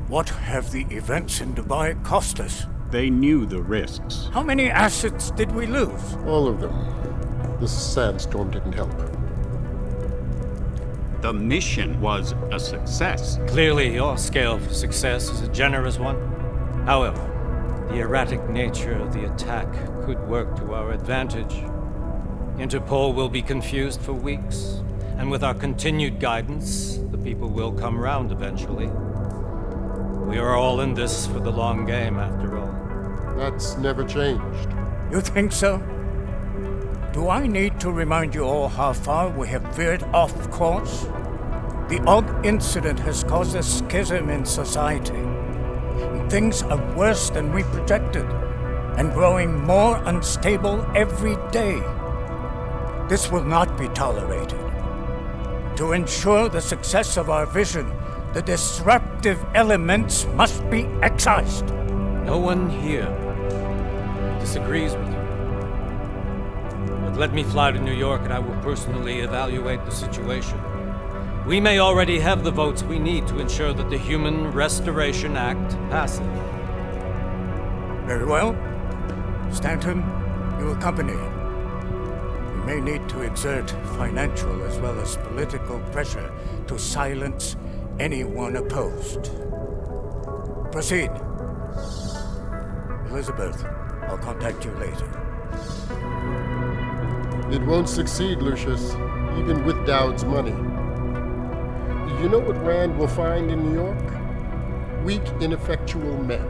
What have the events in Dubai cost us? They knew the risks. How many assets did we lose? All of them. The sandstorm didn't help. The mission was a success. Clearly, your scale for success is a generous one. However, the erratic nature of the attack could work to our advantage. Interpol will be confused for weeks, and with our continued guidance, the people will come round eventually. We are all in this for the long game, after all. That's never changed. You think so? Do I need to remind you all how far we have veered off course? The Og incident has caused a schism in society. Things are worse than we projected, and growing more unstable every day. This will not be tolerated. To ensure the success of our vision, the disruptive elements must be excised. No one here disagrees with you. But let me fly to New York and I will personally evaluate the situation. We may already have the votes we need to ensure that the Human Restoration Act passes. Very well. Stanton, you accompany him. We may need to exert financial as well as political pressure to silence anyone opposed. Proceed. Elizabeth, I'll contact you later. It won't succeed, Lucius, even with Dowd's money. You know what Rand will find in New York? Weak, ineffectual men.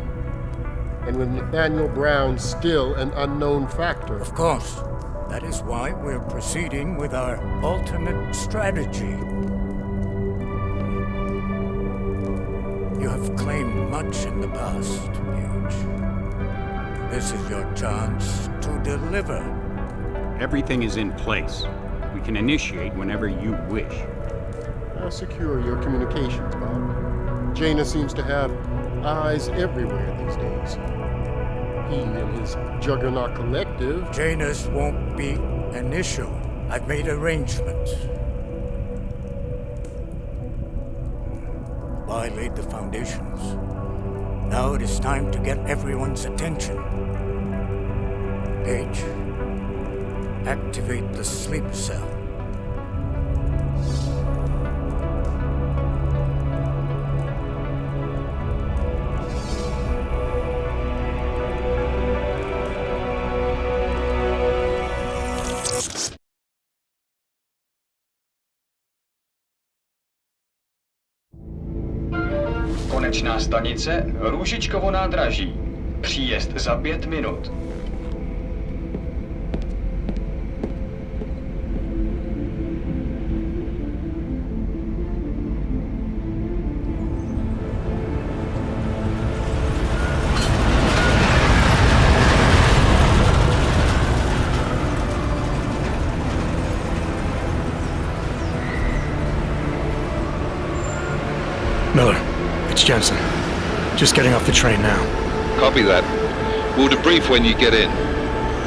And with Nathaniel Brown still an unknown factor. Of course. That is why we're proceeding with our alternate strategy. You have claimed much in the past, Huge. This is your chance to deliver. Everything is in place. We can initiate whenever you wish. I'll secure your communications, Bob. Jaina seems to have eyes everywhere these days. He and his Juggernaut Collective... Janus won't be an issue. I've made arrangements. I laid the foundations. Now it is time to get everyone's attention. Page, activate the sleep cell. Konečná stanice Růžičkovo nádraží. Příjezd za 5 minut. Miller, it's Jensen. Just getting off the train now. Copy that. We'll debrief when you get in.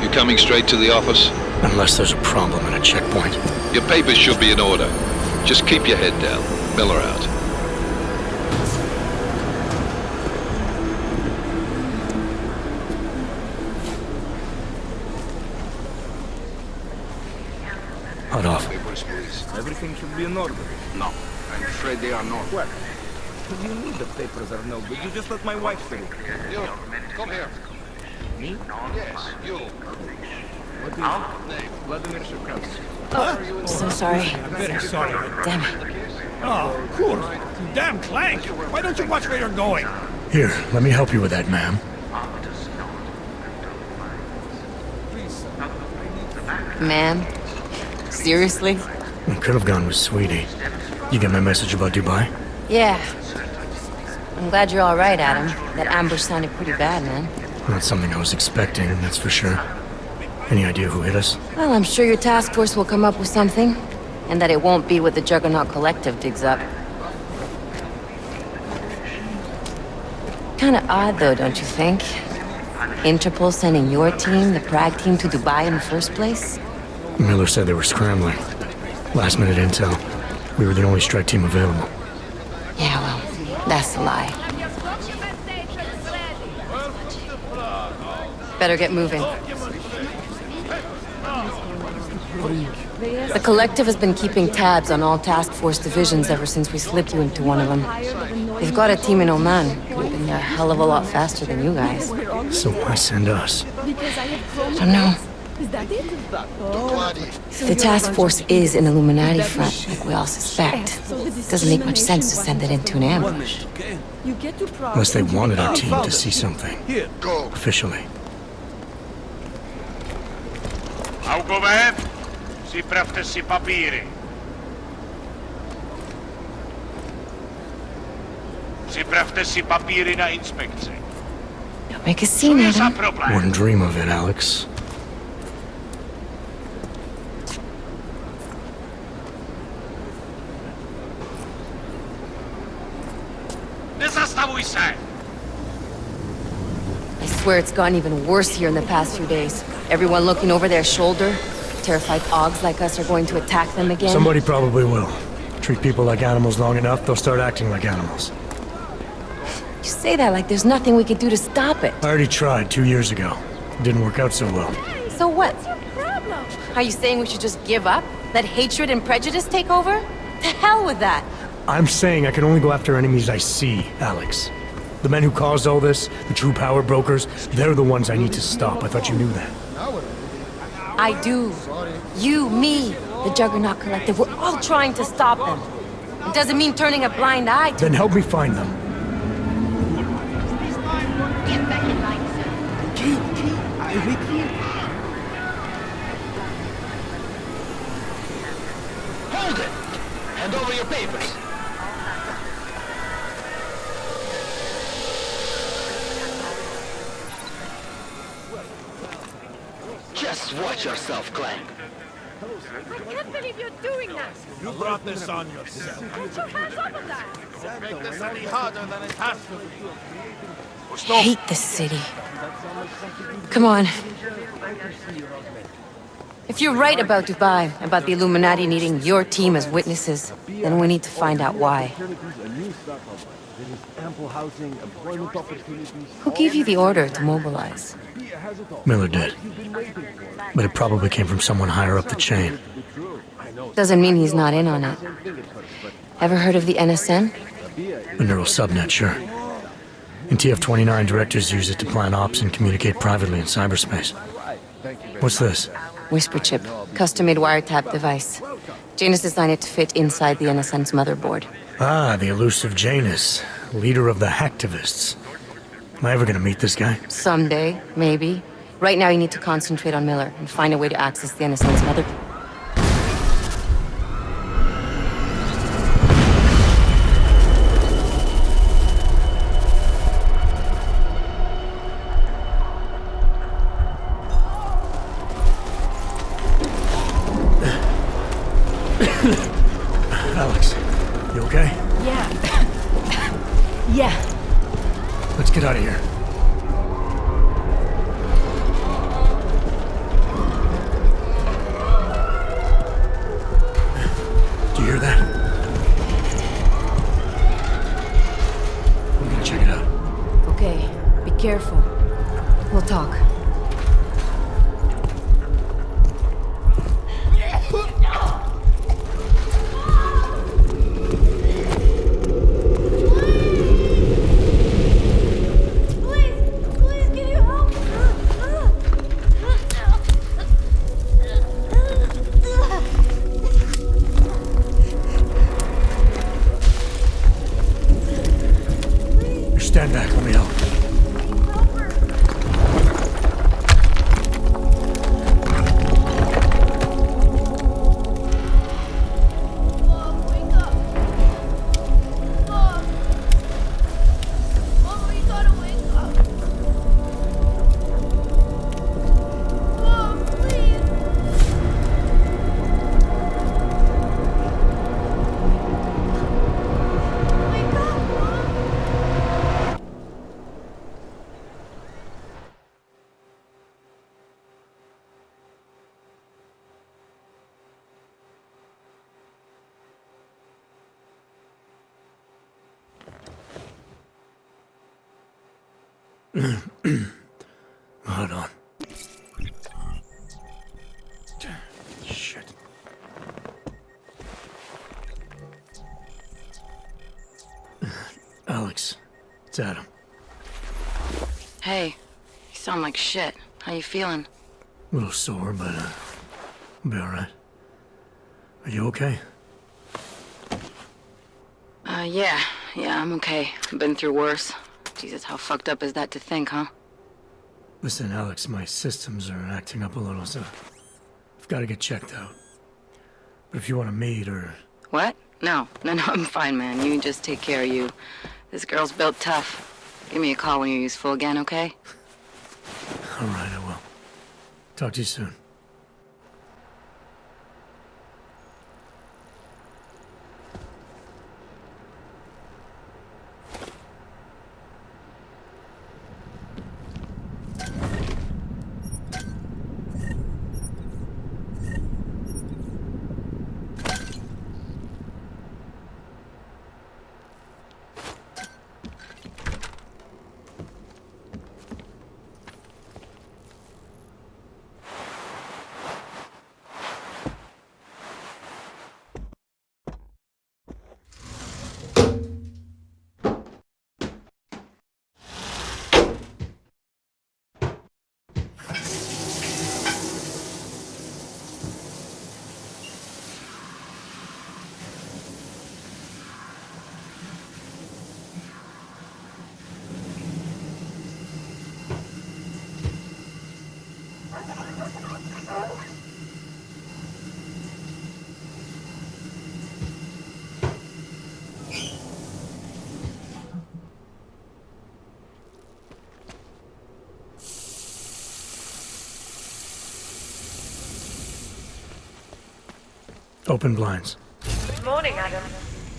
You coming straight to the office? Unless there's a problem at a checkpoint. Your papers should be in order. Just keep your head down. Miller out. Hot off. Everything should be in order. No, I'm afraid they are not. What? What do you mean the papers are no good? You just let my wife do it. You, come here. Me? Yes, you. What is your name? Vladimir Shevkovsky. Oh, so sorry. I'm very sorry. Damn it. Oh, cool. Damn Clank! Why don't you watch where you're going? Here, let me help you with that, ma'am. Ma'am? Seriously? I could have gone with Sweetie. You get my message about Dubai? Yeah. I'm glad you're all right, Adam. That ambush sounded pretty bad, man. Not something I was expecting, that's for sure. Any idea who hit us? Well, I'm sure your task force will come up with something. And that it won't be what the Juggernaut Collective digs up. Kinda odd, though, don't you think? Interpol sending your team, the Prague team, to Dubai in the first place? Miller said they were scrambling. Last minute intel. We were the only strike team available. Yeah, well, that's a lie. Better get moving. The Collective has been keeping tabs on all task force divisions ever since we slipped you into one of them. They've got a team in Oman. Could have been a hell of a lot faster than you guys. So why send us? I don't know. If the task force is an Illuminati front, like we all suspect, it doesn't make much sense to send it into an ambush. Unless they wanted our team to see something. Officially. Augové, připravte si papíry. Připravte si papíry na inspekci. Don't make a scene, Adam. Wouldn't dream of it, Alex. Nezastavuj se! I swear it's gotten even worse here in the past few days. Everyone looking over their shoulder. Terrified Augs like us are going to attack them again. Somebody probably will. Treat people like animals long enough, they'll start acting like animals. You say that like there's nothing we could do to stop it. I already tried 2 years ago. It didn't work out so well. So what? Are you saying we should just give up? Let hatred and prejudice take over? To hell with that! I'm saying I can only go after enemies I see, Alex. The men who caused all this, the true power brokers, they're the ones I need to stop. I thought you knew that. I do. You, me, the Juggernaut Collective, we're all trying to stop them. It doesn't mean turning a blind eye to... Then help me find them. Get back in line, sir. I repeat. Hold it! Hand over your papers. Just watch yourself, Clank. I can't believe you're doing that! You brought this on yourself. Put your hands off of that! Don't make this any harder than it has to be. I hate this city. Come on. If you're right about Dubai, about the Illuminati needing your team as witnesses, then we need to find out why. Who gave you the order to mobilize? Miller did. But it probably came from someone higher up the chain. Doesn't mean he's not in on it. Ever heard of the NSN? The neural subnet, sure. In TF-29, directors use it to plan ops and communicate privately in cyberspace. What's this? Whisper chip, custom-made wiretap device. Janus designed it to fit inside the NSN's motherboard. Ah, the elusive Janus, leader of the hacktivists. Am I ever gonna meet this guy? Someday, maybe. Right now you need to concentrate on Miller and find a way to access the NSN's motherboard. Alex, you okay? Yeah. Yeah. Let's get out of here. Do you hear that? I'm gonna check it out. Okay, be careful. We'll talk. Hold on. Shit. Alex, it's Adam. Hey, you sound like shit. How you feeling? A little sore, but I'll be alright. Are you okay? Yeah, I'm okay. I've been through worse. Jesus, how fucked up is that to think, huh? Listen, Alex, my systems are acting up a little, so I've got to get checked out. But if you want to meet or... What? No, I'm fine, man. You just take care of you. This girl's built tough. Give me a call when you're useful again, okay? Alright, I will. Talk to you soon. Open blinds. Good morning, Adam.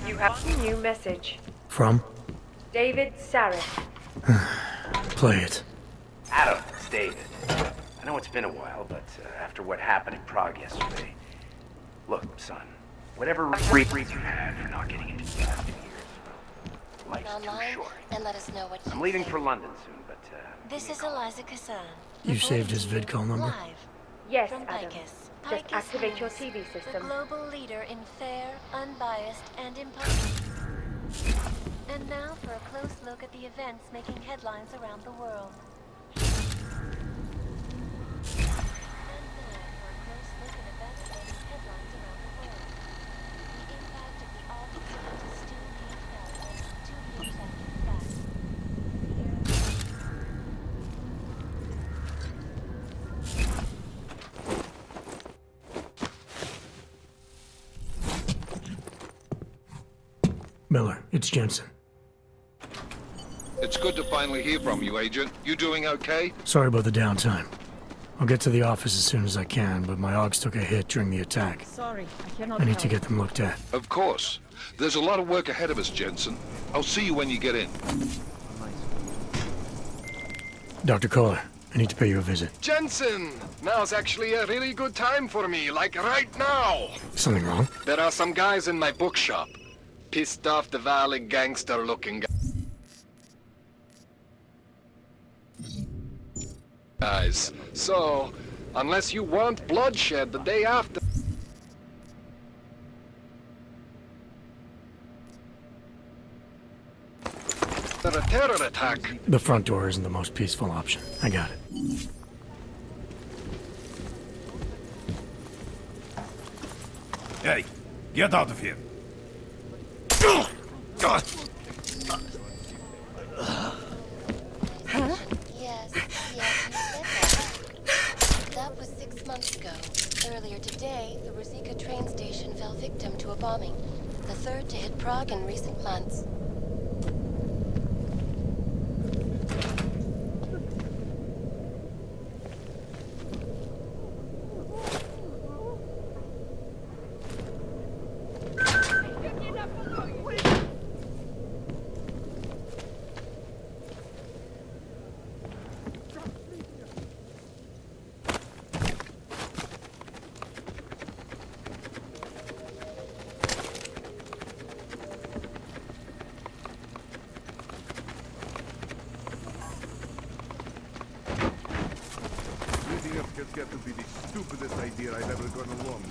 You have a new message. From? David Sarek. Play it. Adam, it's David. I know it's been a while, but after what happened in Prague yesterday... Look, son, whatever reasons you had for not getting into the last 2 years, life's too short. And let us know what I'm leaving for London soon, but... This is Eliza Kassan. You saved his vidcall number? Live. Yes, From Adam. Picus. Just Picus activate your News, TV the system. global leader in fair, unbiased, and impartial. And now for a close look at the events making headlines around the world. Miller, it's Jensen. It's good to finally hear from you, Agent. You doing okay? Sorry about the downtime. I'll get to the office as soon as I can, but my AUGs took a hit during the attack. Sorry, I cannot I need to get them looked at. Of course. There's a lot of work ahead of us, Jensen. I'll see you when you get in. Dr. Kohler, I need to pay you a visit. Jensen! Now's actually a really good time for me, like right now! Something wrong? There are some guys in my bookshop. Pissed off the valley gangster-looking guys. So, unless you want bloodshed the day after... a terror attack. The front door isn't the most peaceful option. I got it. Hey, get out of here. Huh? Yes, you said that. That was 6 months ago. Earlier today, the Ruzicka train station fell victim to a bombing. The third to hit Prague in recent months. be the stupidest idea I've ever gone along.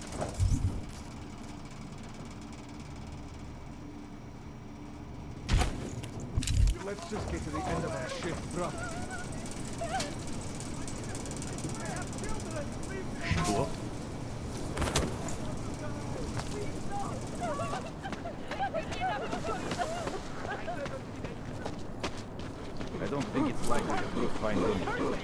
Let's just get to the end of our shift, bro. Sure. I don't think it's likely that we'll find anything.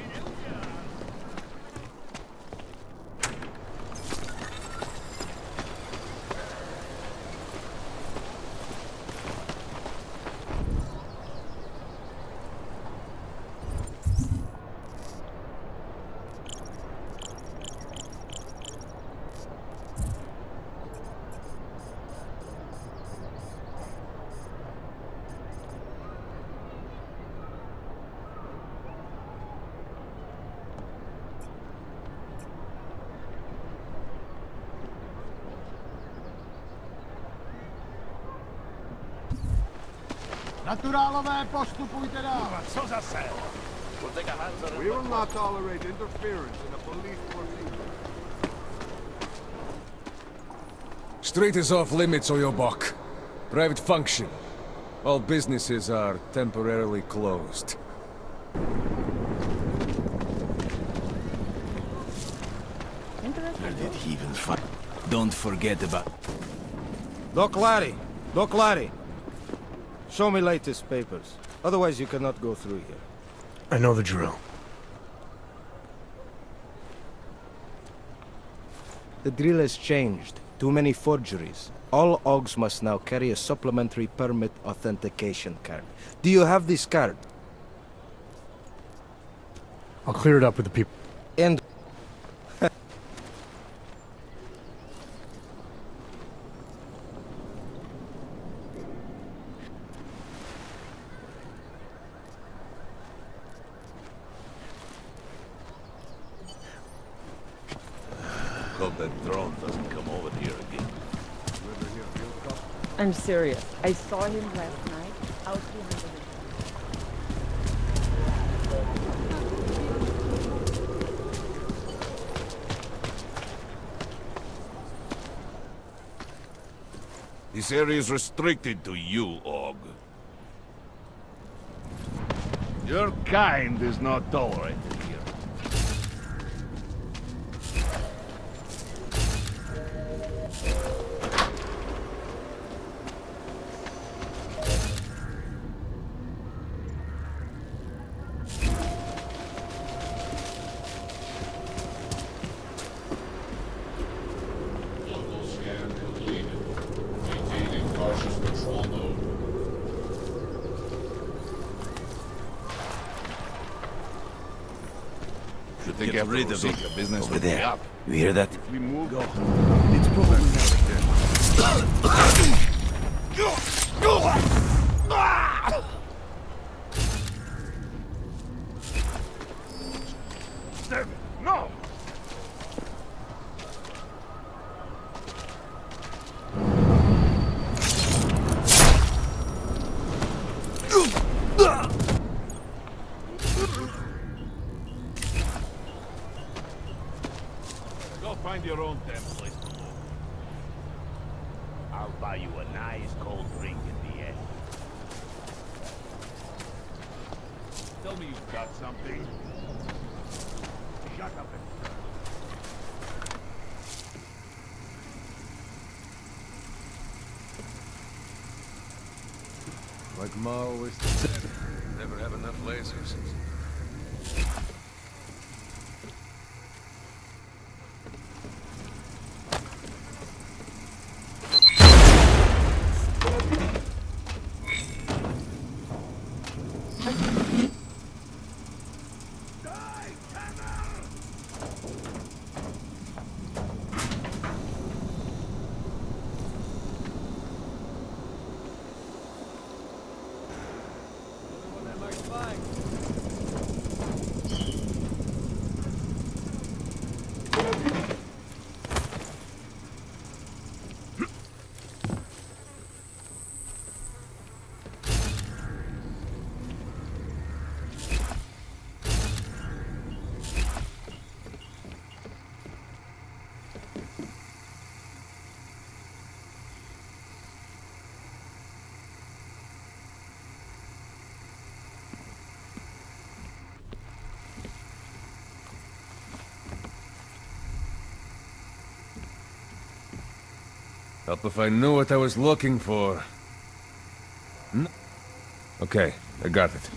Naturálové, postupujte dál. Co zase? We will not tolerate interference in a police procedure. Street is off limits, or your buck. Private function. All businesses are temporarily closed. Where did he even find? Don't forget about... Doc Larry. Show me latest papers. Otherwise you cannot go through here. I know the drill. The drill has changed. Too many forgeries. All AUGs must now carry a supplementary permit authentication card. Do you have this card? I'll clear it up with the people. And... Hope that drone doesn't come over here again. I'm serious. I saw him last night out behind the This area is restricted to you, AUG. Your kind is not tolerated here. Get rid of it. Business over there. Up. You hear that? We move. Go. It's probably No! Find your own damn place to live. I'll buy you a nice cold drink in the end. Tell me you've got something. Shut up and... Like Ma always said, never have enough lasers. Help if I knew what I was looking for. Okay, I got it.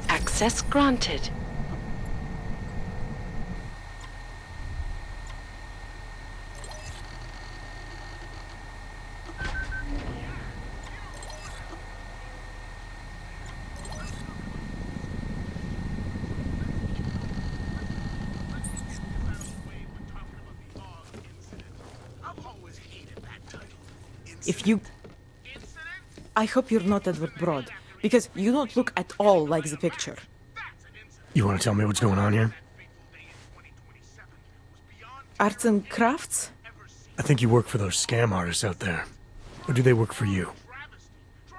Access granted. If you... I hope you're not Edward Broad, because you don't look at all like the picture. You want to tell me what's going on here? Arts and crafts? I think you work for those scam artists out there. Or do they work for you?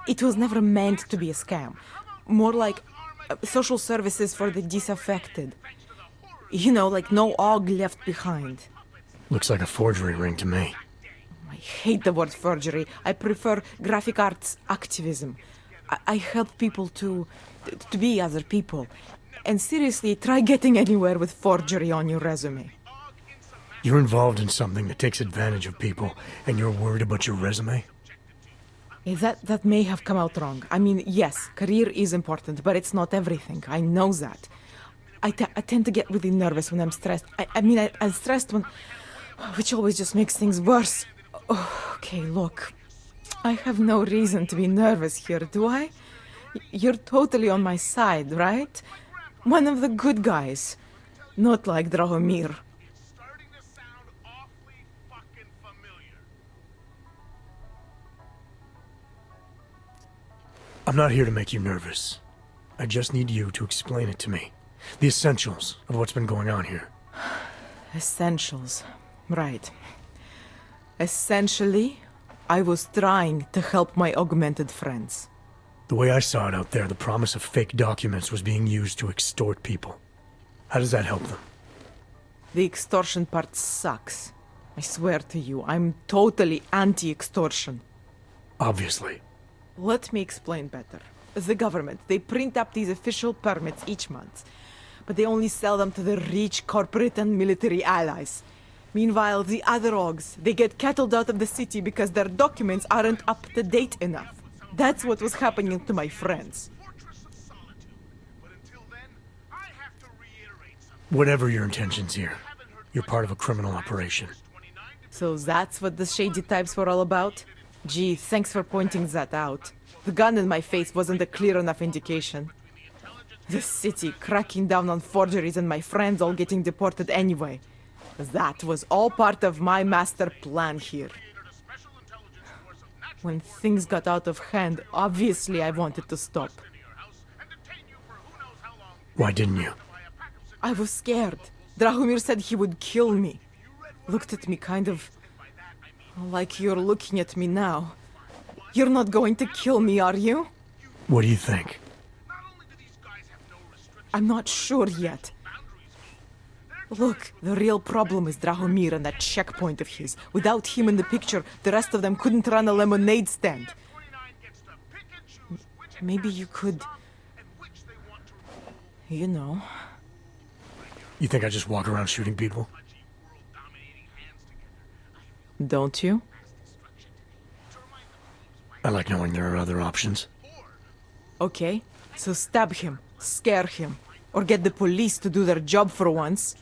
It was never meant to be a scam. More like social services for the disaffected. You know, like no aug left behind. Looks like a forgery ring to me. I hate the word forgery. I prefer graphic arts activism. I help people to be other people. And seriously, try getting anywhere with forgery on your resume. You're involved in something that takes advantage of people, and you're worried about your resume? That may have come out wrong. I mean, yes, career is important, but it's not everything. I know that. I tend to get really nervous when I'm stressed. I'm stressed when... which always just makes things worse. Oh, okay, look. I have no reason to be nervous here, do I? You're totally on my side, right? One of the good guys. Not like Drahomir. I'm not here to make you nervous. I just need you to explain it to me. The essentials of what's been going on here. Essentials. Right. Essentially, I was trying to help my augmented friends. The way I saw it out there, the promise of fake documents was being used to extort people. How does that help them? The extortion part sucks. I swear to you, I'm totally anti-extortion. Obviously. Let me explain better. The government, they print up these official permits each month, but they only sell them to the rich corporate and military allies. Meanwhile, the other Augs, they get cattled out of the city because their documents aren't up to date enough. That's what was happening to my friends. Whatever your intentions here, you're part of a criminal operation. So that's what the shady types were all about? Gee, thanks for pointing that out. The gun in my face wasn't a clear enough indication. The city cracking down on forgeries and my friends all getting deported anyway. That was all part of my master plan here. When things got out of hand, obviously I wanted to stop. Why didn't you? I was scared. Drahomir said he would kill me. Looked at me kind of... like you're looking at me now. You're not going to kill me, are you? What do you think? I'm not sure yet. Look, the real problem is Drahomir and that checkpoint of his. Without him in the picture, the rest of them couldn't run a lemonade stand. Maybe you could... you know... You think I just walk around shooting people? Don't you? I like knowing there are other options. Okay, so stab him, scare him, or get the police to do their job for once.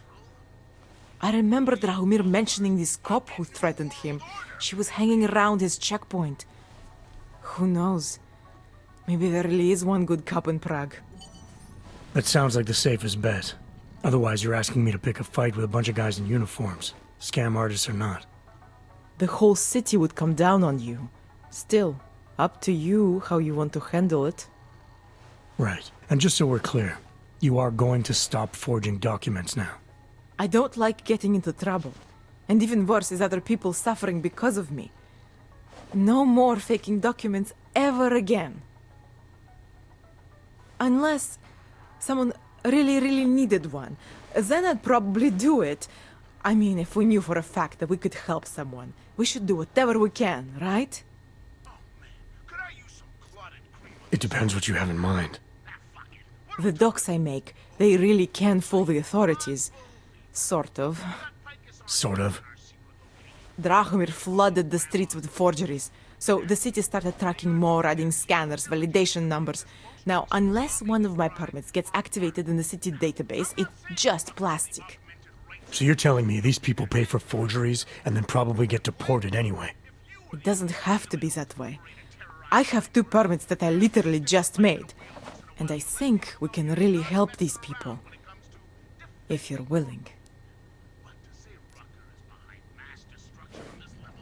I remember Drahomir mentioning this cop who threatened him. She was hanging around his checkpoint. Who knows? Maybe there really is one good cop in Prague. That sounds like the safest bet. Otherwise, you're asking me to pick a fight with a bunch of guys in uniforms, scam artists or not. the whole city would come down on you. Still, up to you how you want to handle it. Right. And just so we're clear, you are going to stop forging documents now. I don't like getting into trouble. And even worse is other people suffering because of me. No more faking documents ever again. Unless someone really needed one. Then I'd probably do it. I mean, if we knew for a fact that we could help someone, we should do whatever we can, right? It depends what you have in mind. The docs I make, they really can fool the authorities. Sort of. Sort of? Drahomir flooded the streets with forgeries, so the city started tracking more, adding scanners, validation numbers. Now, unless one of my permits gets activated in the city database, it's just plastic. So you're telling me these people pay for forgeries and then probably get deported anyway? It doesn't have to be that way. I have 2 permits that I literally just made. And I think we can really help these people. If you're willing.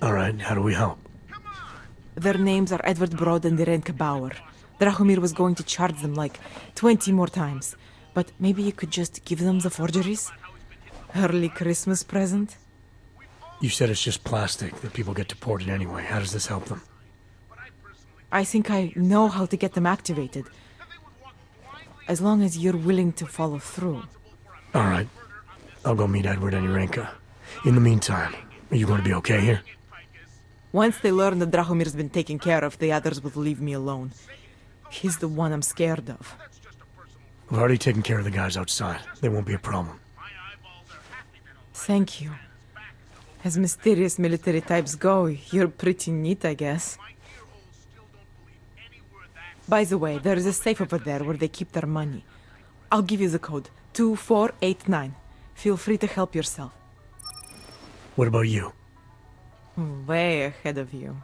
All right, how do we help? Their names are Edward Broad and Irenka Bauer. Drahomir was going to charge them like 20 more times. But maybe you could just give them the forgeries? Early Christmas present? You said it's just plastic, that people get deported anyway. How does this help them? I think I know how to get them activated. As long as you're willing to follow through. All right. I'll go meet Edward and Irenka. In the meantime, are you going to be okay here? Once they learn that Drahomir's been taken care of, the others will leave me alone. He's the one I'm scared of. We've already taken care of the guys outside. They won't be a problem. Thank you. As mysterious military types go, you're pretty neat, I guess. By the way, there is a safe over there where they keep their money. I'll give you the code. 2489. Feel free to help yourself. What about you? Way ahead of you.